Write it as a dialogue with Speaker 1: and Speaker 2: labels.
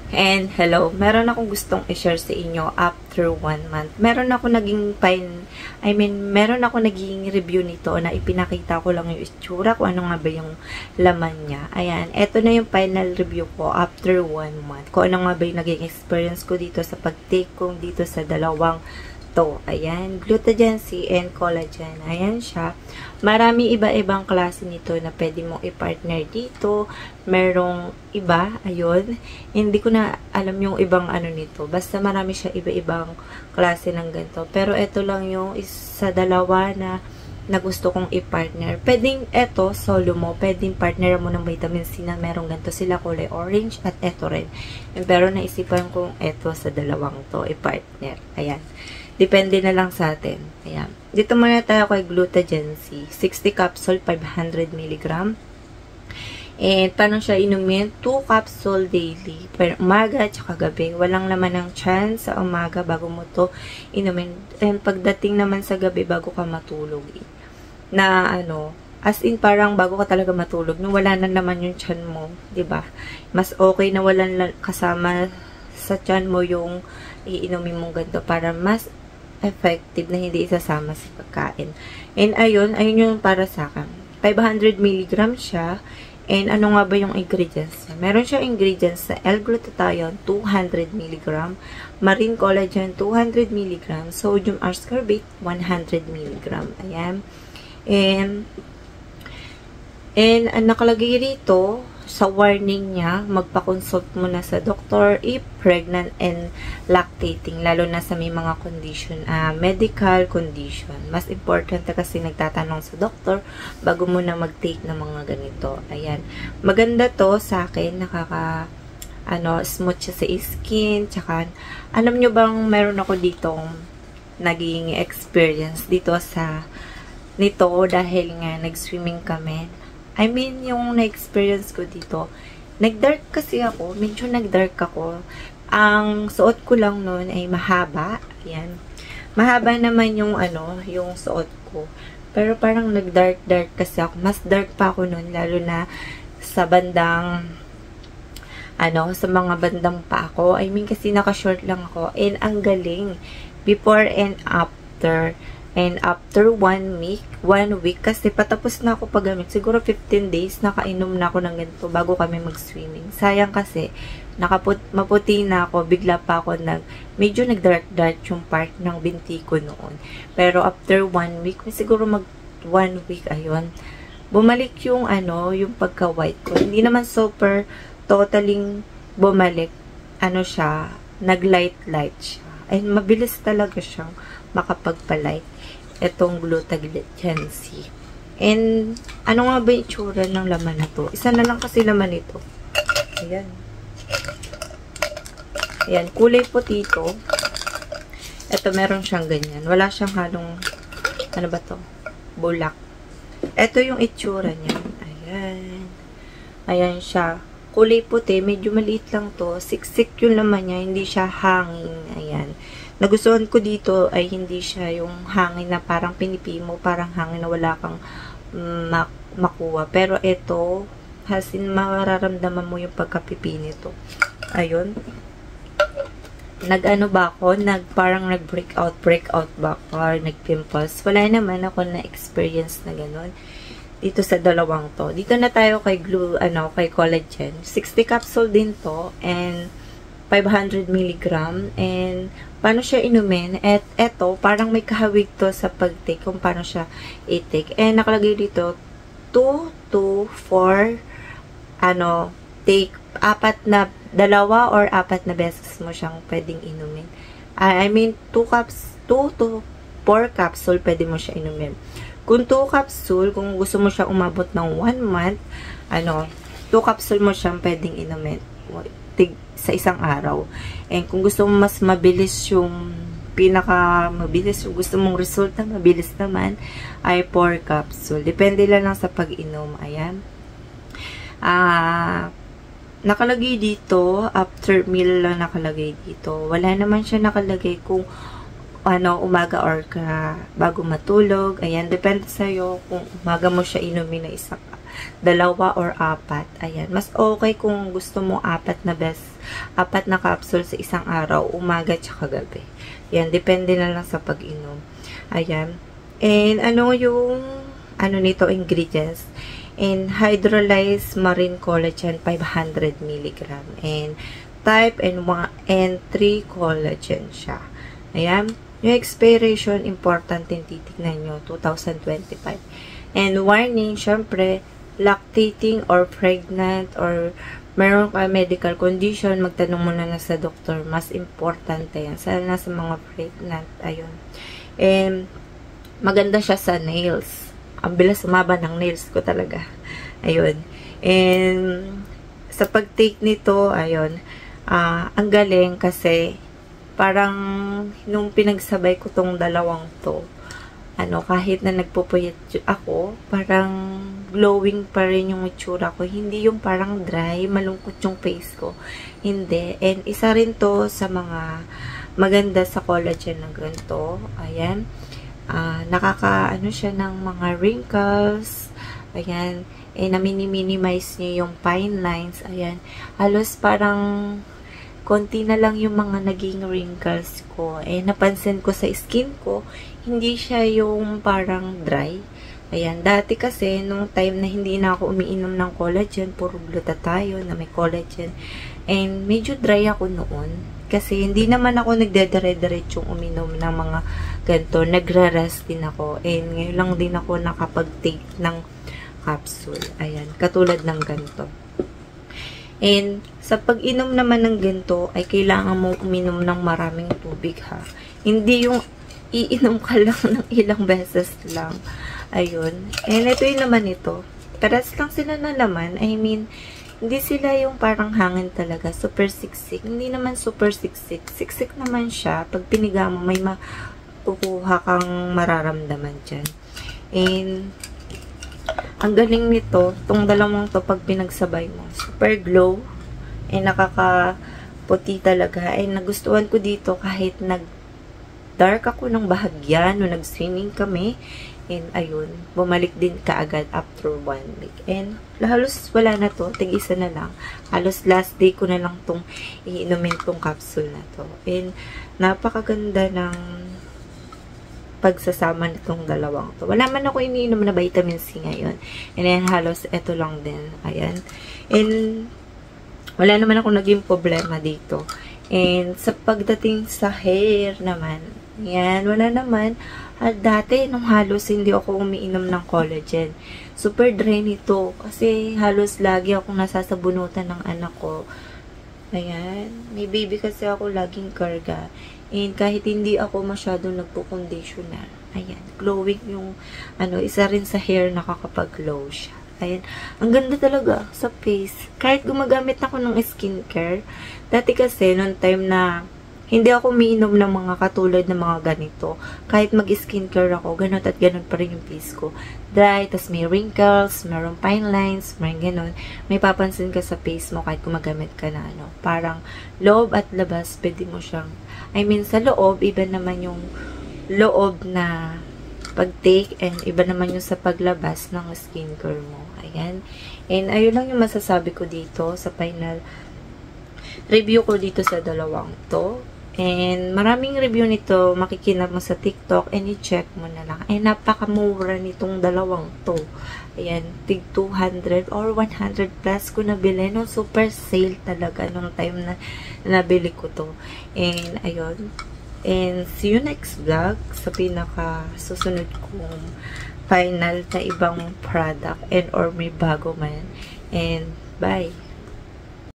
Speaker 1: And hello, meron akong gustong i-share sa inyo after 1 month. Meron ako naging meron ako naging review nito na ipinakita ko lang yung itsura, kung ano nga ba yung laman niya. Ayan, eto na yung final review ko after 1 month. Kung ano nga ba yung naging experience ko dito sa pag-take ko dito sa dalawang to. Ayan, glutathione and collagen. Ayan siya. Marami iba-ibang klase nito na pwede mong i-partner dito. Merong iba, ayun. Hindi ko na alam yung ibang ano nito. Basta marami siya iba-ibang klase ng ganito. Pero ito lang yung isa dalawa na gusto kong i-partner. Pwedeng ito, solo mo. Pwedeng partner mo ng vitamin C na merong ganito sila kulay orange at ito rin. Pero naisipan kong ito sa dalawang to i-partner. Ayan. Depende na lang sa atin. Ayan. Dito muna tayo kay Glutathione C. 60 capsule, 500 mg. And paano siya inumin? 2 capsule daily. Per umaga at saka gabi. Walang naman ng chance sa umaga bago mo to inumin. And pagdating naman sa gabi bago ka matulog. Na ano, as in parang bago ka talaga matulog. Nung wala na naman yung tiyan mo. 'Di ba? Mas okay na walang kasama sa tiyan mo yung iinumin mong ganito para mas effective na hindi isasama sa pagkain. And ayun yung para sa akin. 500 mg siya. And ano nga ba yung ingredients niya? Meron siya ingredients sa L-glutathione 200 mg, marine collagen 200 mg, sodium ascorbate 100 mg. Ayan. And nakalagay rito sa warning niya, magpa-consult muna sa doktor if pregnant and lactating, lalo na sa may mga condition, medical condition. Mas important kasi nagtatanong sa doktor bago mo na mag-take ng mga ganito. Ayan. Maganda to sa akin, smooth siya sa skin, tsaka, alam nyo bang meron ako ditong naging experience dito sa nito dahil nga nag-swimming kami. Yung na-experience ko dito, nag-dark kasi ako, medyo nag-dark ako. Ang suot ko lang noon ay mahaba. Ayan. Mahaba naman yung yung suot ko. Pero parang nag-dark kasi ako. Mas dark pa ako noon, lalo na sa bandang, sa mga bandang pa ako. Kasi naka-short lang ako. And ang galing. Before and after. And after 1 week, kasi patapos na ako paggamit. Siguro 15 days, nakainom na ako ng ganito bago kami mag-swimming. Sayang kasi, maputi na ako, bigla pa ako medyo nag-dark yung part ng binti ko noon. Pero after 1 week, siguro 1 week, ayun, bumalik yung yung pagka-white ko. Hindi naman super totaling bumalik, siya, nag-light siya. Ay, mabilis talaga siyang makapagpa-light itong Glutathione C. And ano nga ba yung itsura ng laman na to? Isa na lang kasi laman ito. Ayan. Ayan, kulay puti ito. Ito, meron siyang ganyan. Wala siyang halong, bulak. Ito yung itsura niya. Ayan. Ayan siya. Kulay puti, medyo maliit lang to. Siksik yung laman niya, hindi siya hanging. Ayan. Nagustuhan ko dito ay hindi siya yung hangin na parang pinipi mo, parang hangin na wala kang makuha. Pero ito, mararamdaman mo yung pagkapipi nito. Ayun. Parang nag-breakout ba ako, or nag-pimples. Wala naman ako na-experience na ganun. Dito sa dalawang to. Dito na tayo kay kay collagen. 60 capsule din to, and 500 mg, and paano siya inumin? At eto, parang may kahawig to sa pag-take, kung paano siya i-take. And nakalagay dito, 2 to 4, take, 2 or 4 na beses mo siyang pwedeng inumin. 2 to 4 capsule, pwede mo siya inumin. Kung 2 capsule, kung gusto mo siya umabot ng 1 month, 2 capsule mo siyang pwedeng inumin sa isang araw. And kung gusto mo mas mabilis yung gusto mong resulta, mabilis naman, ay 4 capsule. Depende lang sa pag-inom. Ayan. Nakalagay dito, after meal lang nakalagay dito. Wala naman siya nakalagay kung umaga or bago matulog. Ayan, depende sa'yo kung umaga mo siya inumin na dalawa or apat. Ayan. Mas okay kung gusto mo apat na capsule sa isang araw, umaga tsaka gabi. Ayan, depende na lang sa pag-inom. Ayan. And ano yung nito ingredients? And hydrolyzed marine collagen 500 mg. And type and 3 collagen siya. Ayan. Yung expiration, important din titignan nyo, 2025. And warning, syempre, lactating or pregnant or meron ka medical condition, magtanong muna na sa doktor. Mas importante yan. Sana sa mga pregnant, ayun. And maganda siya sa nails. Ang bilas umaba ng nails ko talaga. Ayun. And sa pag-take nito, ayun, ang galing kasi parang nung pinagsabay ko tong dalawang to, kahit na nagpupuyat ako, parang glowing pa rin yung itsura ko. Hindi yung parang dry, malungkot yung face ko. Hindi. And isa rin to sa mga maganda sa collagen na ganito. Ayan. Siya ng mga wrinkles. Ayan. Na-minimize niya yung fine lines. Ayan. Halos parang konti na lang yung mga naging wrinkles ko. Napansin ko sa skin ko, hindi siya yung parang dry. Ayan, dati kasi, nung time na hindi na ako umiinom ng collagen, puro glutathione na may collagen. And medyo dry ako noon. Kasi hindi naman ako nagdedire-diretsong uminom ng mga ganito. Nagra-rest din ako. And ngayon lang din ako nakapag-take ng capsule. Ayan, katulad ng ganito. And sa pag-inom naman ng ganito, ay kailangan mo uminom ng maraming tubig ha. Hindi yung iinom ka lang ng ilang beses lang. Ayun. And ito yung naman ito. Paras lang sila na laman. I mean, hindi sila yung parang hangin talaga. Super siksik. Hindi naman super siksik. Siksik naman siya. Pag piniga mo, may makukuha kang mararamdaman dyan. And ang galing nito, itong dalawang to pag pinagsabay mo, super glow, nakakaputi talaga, nagustuhan ko dito kahit nag-dark ako ng bahagya, no nag-swimming kami, ayun, bumalik din kaagad after 1 week. Halos wala na to, tig-isa na lang, halos last day ko na lang tong iinumin tong capsule na to. Napakaganda ng pagsasama nitong dalawang to. Wala man ako iniinom na vitamin C ngayon. Halos eto lang din. Ayan. Wala naman ako naging problema dito. Sa pagdating sa hair naman, yan, wala naman. Dati, nung halos hindi ako umiinom ng collagen. Super dry nito. Kasi halos lagi akong nasasabunutan ng anak ko. Ayan. May baby kasi ako laging karga. Kahit hindi ako masyadong nagpo-conditioner, ayan, glowing yung, isa rin sa hair nakakapag-glow siya. Ayan, ang ganda talaga sa face. Kahit gumagamit ako ng skincare, dati kasi, noong time na hindi ako umiinom ng mga katulad ng mga ganito, kahit mag-skincare ako, ganun at ganun pa rin yung face ko. Dry, tas may wrinkles, mayroong fine lines, may ganun. May papansin ka sa face mo kahit gumagamit ka na, parang loob at labas, pwede mo siyang, sa loob, iba naman yung loob na pag-take and iba naman yung sa paglabas ng skincare mo. Ayan. Ayun lang yung masasabi ko dito sa final review ko dito sa dalawang to. Maraming review nito, makikinap mo sa TikTok and i-check mo na lang. Napakamura nitong dalawang to. Ayan, tig 200 or 100 plus ko nabili. No, super sale talaga nung time na nabili ko to. Ayun. See you next vlog sa pinaka susunod kong final na ibang product or may bago man. Bye!